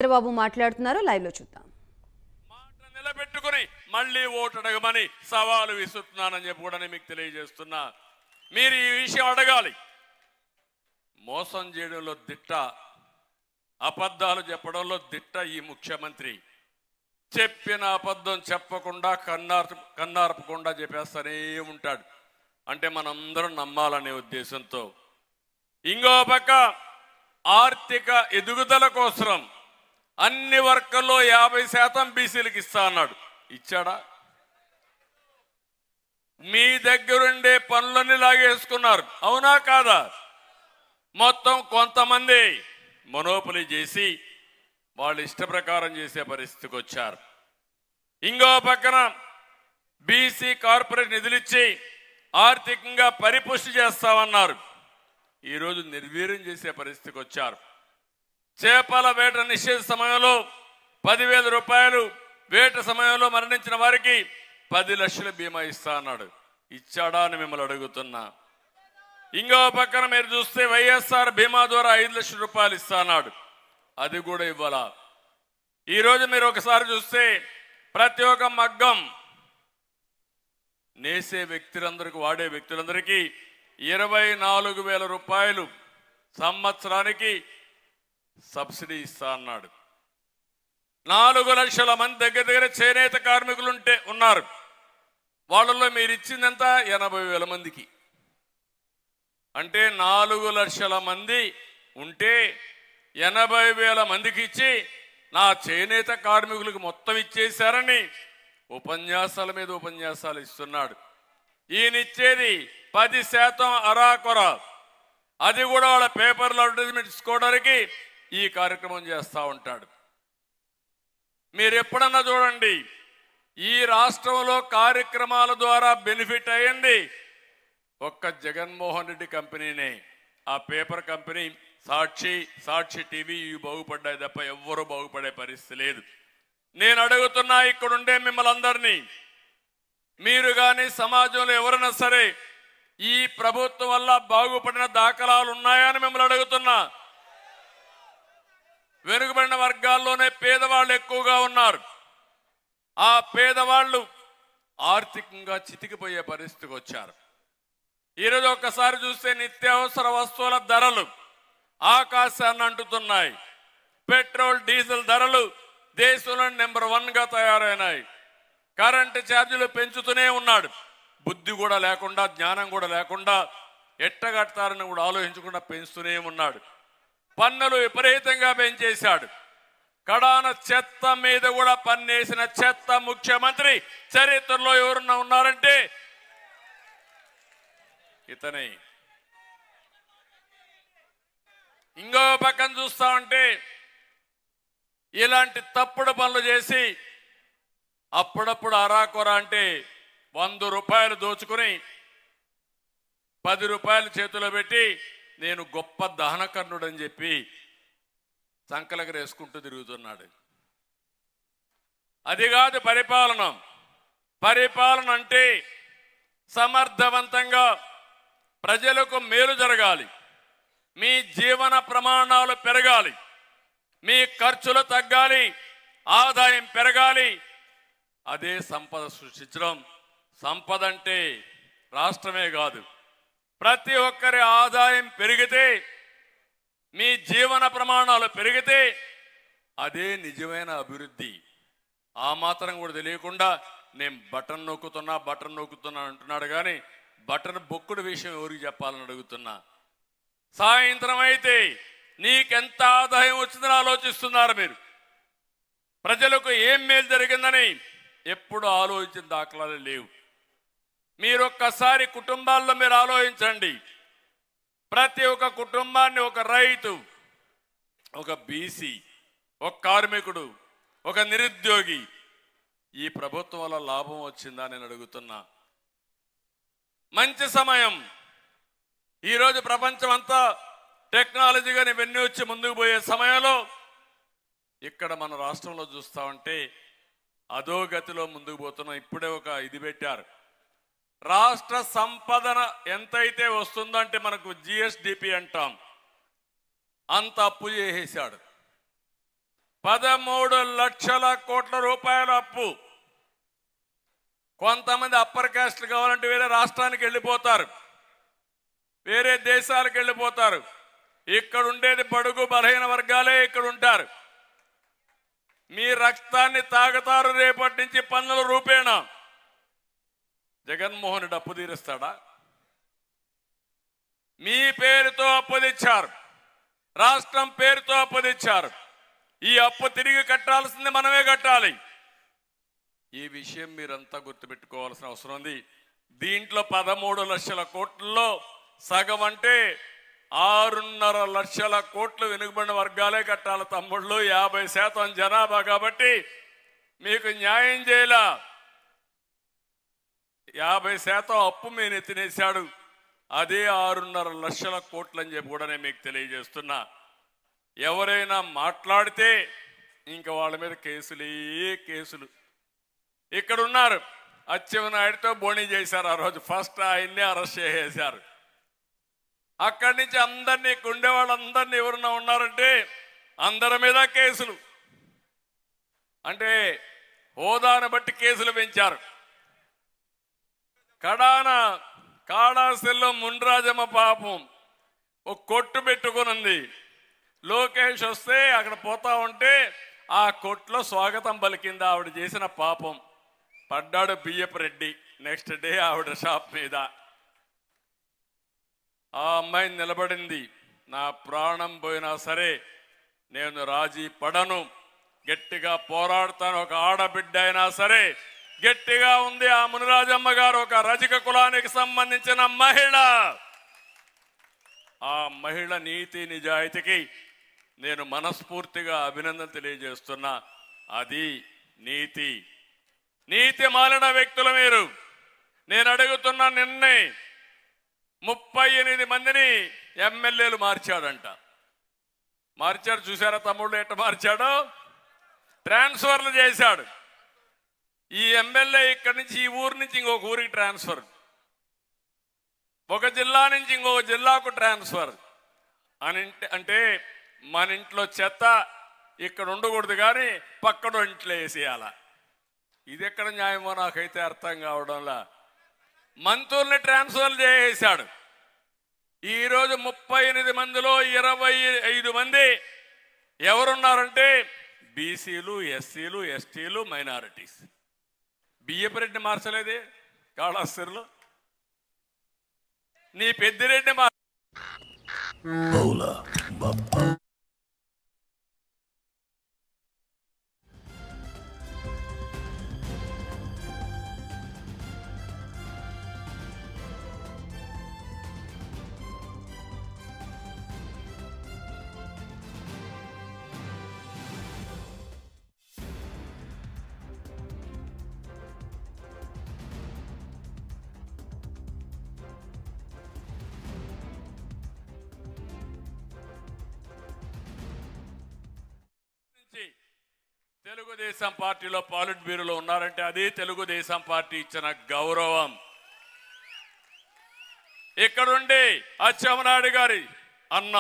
చంద్రబాబు మాట్లాడుతున్నారు, లైవ్ లో చూద్దాం. మాట నిలబెట్టుకొని మళ్ళీ ఓటు అడగమని సవాలు విసురుతున్నానని చెప్పి కూడా మీకు తెలియజేస్తున్నా. మీరు ఈ విషయం అడగాలి. మోసం చేయడంలో దిట్ట, అబద్ధాలు చెప్పడంలో దిట్ట ఈ ముఖ్యమంత్రి. చెప్పిన అబద్ధం చెప్పకుండా కన్నార్పకుండా చెప్పేస్తూనే ఉంటాడు. అంటే మనందరం నమ్మాలనే ఉద్దేశంతో. ఇంకో పక్క ఆర్థిక ఎదుగుదల కోసం అన్ని వర్గాల్లో 50% బీసీలకు ఇస్తా అన్నాడు. ఇచ్చాడా? మీ దగ్గరుండే పనులన్నీ లాగేసుకున్నారు. అవునా కాదా? మొత్తం కొంతమంది మొనోపలి చేసి వాళ్ళు ఇష్ట ప్రకారం చేసే పరిస్థితికి వచ్చారు. ఇంకో పక్కన బీసీ కార్పొరేట్ నిధులిచ్చి ఆర్థికంగా పరిపుష్టి చేస్తామన్నారు. ఈరోజు నిర్వీర్యం చేసే పరిస్థితికి వచ్చారు. చేపల వేట నిషేధ సమయంలో 10,000 రూపాయలు, వేట సమయంలో మరణించిన వారికి 10 లక్షల బీమా ఇస్తా అన్నాడు. ఇచ్చాడా అని మిమ్మల్ని అడుగుతున్నా. ఇంకో పక్కన మీరు చూస్తే వైఎస్ఆర్ బీమా ద్వారా 5 లక్షల రూపాయలు ఇస్తా అన్నాడు. అది కూడా ఇవ్వాలా? ఈరోజు మీరు ఒకసారి చూస్తే ప్రతి ఒక్క మగ్గం నేసే వ్యక్తులందరికీ, వాడే వ్యక్తులందరికీ 24,000 రూపాయలు సంవత్సరానికి సబ్సిడీ ఇస్తా అన్నాడు. 4 లక్షల మంది దగ్గర చేనేత కార్మికులు ఉన్నారు. వాళ్ళలో మీరు ఇచ్చిందంత 80,000 మందికి. అంటే 4 లక్షల మంది ఉంటే 80,000 మందికి ఇచ్చి నా చేనేత కార్మికులకు మొత్తం ఇచ్చేశారని ఉపన్యాసాల మీద ఉపన్యాసాలు ఇస్తున్నాడు. ఈయనిచ్చేది 10% అరాకొర. అది కూడా వాళ్ళ పేపర్లో అడ్వర్టైజ్మెంట్ ఇచ్చుకోవడానికి ఈ కార్యక్రమం చేస్తూ ఉంటాడు. మీరు ఎప్పుడన్నా చూడండి, ఈ రాష్ట్రంలో కార్యక్రమాల ద్వారా బెనిఫిట్ అయ్యింది ఒక్క జగన్మోహన్ రెడ్డి కంపెనీనే. ఆ పేపర్ కంపెనీ సాక్షి టీవీ ఇవి బాగుపడ్డాయి తప్ప ఎవ్వరూ బాగుపడే పరిస్థితి లేదు. నేను అడుగుతున్నా ఇక్కడుండే మిమ్మల్ని అందరినీ, మీరు కానీ సమాజంలో ఎవరైనా సరే ఈ ప్రభుత్వం వల్ల బాగుపడిన దాఖలాలు ఉన్నాయా అని మిమ్మల్ని అడుగుతున్నా. వెనుకబడిన వర్గాల్లోనే పేదవాళ్ళు ఎక్కువగా ఉన్నారు. ఆ పేదవాళ్ళు ఆర్థికంగా చితికిపోయే పరిస్థితికి వచ్చారు. ఈరోజు ఒక్కసారి చూస్తే నిత్యావసర వస్తువుల ధరలు ఆకాశాన్ని అంటుతున్నాయి. పెట్రోల్, డీజిల్ ధరలు దేశంలో నెంబర్ 1గా తయారైనాయి. కరెంటు ఛార్జీలు పెంచుతూనే ఉన్నాడు. బుద్ధి కూడా లేకుండా, జ్ఞానం కూడా లేకుండా, ఎట్టగడతారని కూడా ఆలోచించకుండా పెంచుతూనే ఉన్నాడు. పన్నులు విపరీతంగా పెంచేశాడు. కడాన చెత్త మీద కూడా పన్నేసిన చెత్త ముఖ్యమంత్రి చరిత్రలో ఎవరున్నా ఉన్నారంటే ఇతనే. ఇంకో పక్కన చూస్తా ఉంటే ఇలాంటి తప్పుడు పనులు చేసి అప్పుడప్పుడు అరాకొర అంటే 100 రూపాయలు దోచుకుని 10 రూపాయలు చేతిలో పెట్టి నేను గొప్ప దహనకర్ణుడని చెప్పి సంకలకు వేసుకుంటూ తిరుగుతున్నాడు. అది కాదు పరిపాలన. పరిపాలన అంటే సమర్థవంతంగా ప్రజలకు మేలు జరగాలి, మీ జీవన ప్రమాణాలు పెరగాలి, మీ ఖర్చులు తగ్గాలి, ఆదాయం పెరగాలి. అదే సంపద సృష్టించడం. సంపద అంటే రాష్ట్రమే కాదు, ప్రతి ఒక్కరి ఆదాయం పెరిగితే, మీ జీవన ప్రమాణాలు పెరిగితే అదే నిజమైన అభివృద్ధి. ఆ మాత్రం కూడా తెలియకుండా నేను బటన్ నొక్కుతున్నా అంటున్నాడు. కానీ బటన్ బొక్కుడు విషయం ఎవరికి చెప్పాలని అడుగుతున్నా. సాయంత్రం అయితే నీకెంత ఆదాయం వచ్చిందని ఆలోచిస్తున్నారు మీరు. ప్రజలకు ఏం మేలు జరిగిందని ఎప్పుడు ఆలోచించిన దాఖలాలు లేవు. మీరు ఒక్కసారి కుటుంబాల్లో మీరు ఆలోచించండి. ప్రతి ఒక్క కుటుంబాన్ని ఒక రైతు, ఒక బీసీ, ఒక కార్మికుడు, ఒక నిరుద్యోగి ఈ ప్రభుత్వం వల్ల లాభం వచ్చిందా నేను అడుగుతున్నా. మంచి సమయం. ఈరోజు ప్రపంచం అంతా టెక్నాలజీగా ఇవన్నీ వచ్చి ముందుకు పోయే సమయంలో ఇక్కడ మన రాష్ట్రంలో చూస్తా ఉంటే అదో గతిలో ముందుకు పోతున్నాం. ఇప్పుడే ఒక ఇది పెట్టారు, రాష్ట్ర సంపదన ఎంతైతే వస్తుందంటే మనకు జిఎస్డిపి అంటాం, అంత అప్పు చేసేశాడు. 13 లక్షల కోట్ల రూపాయల అప్పు. కొంతమంది అప్పర్ కాస్ట్లు కావాలంటే వేరే రాష్ట్రానికి వెళ్ళిపోతారు, వేరే దేశాలకు వెళ్ళిపోతారు. ఇక్కడ ఉండేది బడుగు బలహీన వర్గాలే ఇక్కడ ఉంటారు. మీ రక్తాన్ని తాగుతారు రేపటి నుంచి పన్నుల రూపేణా. జగన్మోహన్ రెడ్డి అప్పు తీరుస్తాడా? మీ పేరుతో అప్పు తెచ్చారు, రాష్ట్రం పేరుతో అప్పు తెచ్చారు. ఈ అప్పు తిరిగి కట్టాల్సింది మనమే కట్టాలి. ఈ విషయం మీరంతా గుర్తుపెట్టుకోవాల్సిన అవసరం ఉంది. దీంట్లో 13 లక్షల కోట్లలో సగం అంటే 6.5 లక్షల కోట్లు వెనుకబడిన వర్గాలే కట్టాలి తమ్ముళ్ళు. 50% జనాభా కాబట్టి మీకు న్యాయం చేయలా. 50% అప్పు మేము ఎత్తినేశాడు. అదే 6.5 లక్షల కోట్లు అని చెప్పి కూడా నేను మీకు తెలియజేస్తున్నా. ఎవరైనా మాట్లాడితే ఇంకా వాళ్ళ మీద కేసులు. ఇక్కడ ఉన్నారు, అచ్చెన్నాయుడితో బోణి చేశారు. ఆ రోజు ఫస్ట్ ఆయన్ని అరెస్ట్ చేసేశారు. అక్కడి నుంచి అందరినీ గుండె వాళ్ళందరినీ ఎవరన్నా ఉన్నారంటే అందరి మీద కేసులు. అంటే హోదాను బట్టి కేసులు పెంచారు. కాళాస్తిలో మున్రాజమ్మ పాపం ఒక కొట్టు పెట్టుకునుంది. లోకేష్ వస్తే అక్కడ పోతా ఉంటే ఆ కొట్లో స్వాగతం పలికింది. ఆవిడ చేసిన పాపం. పడ్డాడు బియ్యపు రెడ్డి. నెక్స్ట్ డే ఆవిడ షాప్ మీద. ఆ అమ్మాయి నిలబడింది, నా ప్రాణం పోయినా సరే నేను రాజీ పడను, గట్టిగా పోరాడతాను. ఒక ఆడబిడ్డ అయినా సరే గట్టిగా ఉంది. ఆ మునిరాజమ్మ గారు ఒక రజక కులానికి సంబంధించిన మహిళ. ఆ మహిళ నీతి నిజాయితీకి నేను మనస్ఫూర్తిగా అభినందన తెలియజేస్తున్నా. అది నీతి మాలిన వ్యక్తులు మీరు. నేను అడుగుతున్నా, నిన్నే 38 మందిని ఎమ్మెల్యేలు మార్చాడంట. మార్చాడు, చూసారా తమ్ముళ్ళు ఎట్ట మార్చాడో? ట్రాన్స్ఫర్లు చేశాడు. ఈ ఎమ్మెల్యే ఇక్కడి నుంచి ఈ ఊరు నుంచి ఇంకొక ఊరికి ట్రాన్స్ఫర్, ఒక జిల్లా నుంచి ఇంకొక జిల్లాకు ట్రాన్స్ఫర్ అని. అంటే మన ఇంట్లో చెత్త ఇక్కడ ఉండకూడదు కానీ పక్కన ఇంట్లో వేసేయాల. ఇది ఎక్కడ న్యాయమో నాకైతే అర్థం కావడంలా. మంత్రుల్ని ట్రాన్స్ఫర్ చేసేశాడు. ఈరోజు 38 మందిలో 25 మంది ఎవరున్నారంటే బీసీలు, ఎస్సీలు, ఎస్టీలు, మైనారిటీస్. బియ్యపు రెడ్డి మార్చలేదే కాళాస్తిలో. నీ పెద్దిరెడ్డి తెలుగుదేశం పార్టీలో పాలిట్ బ్యూరోలో ఉన్నారంటే అది తెలుగుదేశం పార్టీ ఇచ్చిన గౌరవం. ఇక్కడుండి అచ్చెన్నాయుడు గారి అన్న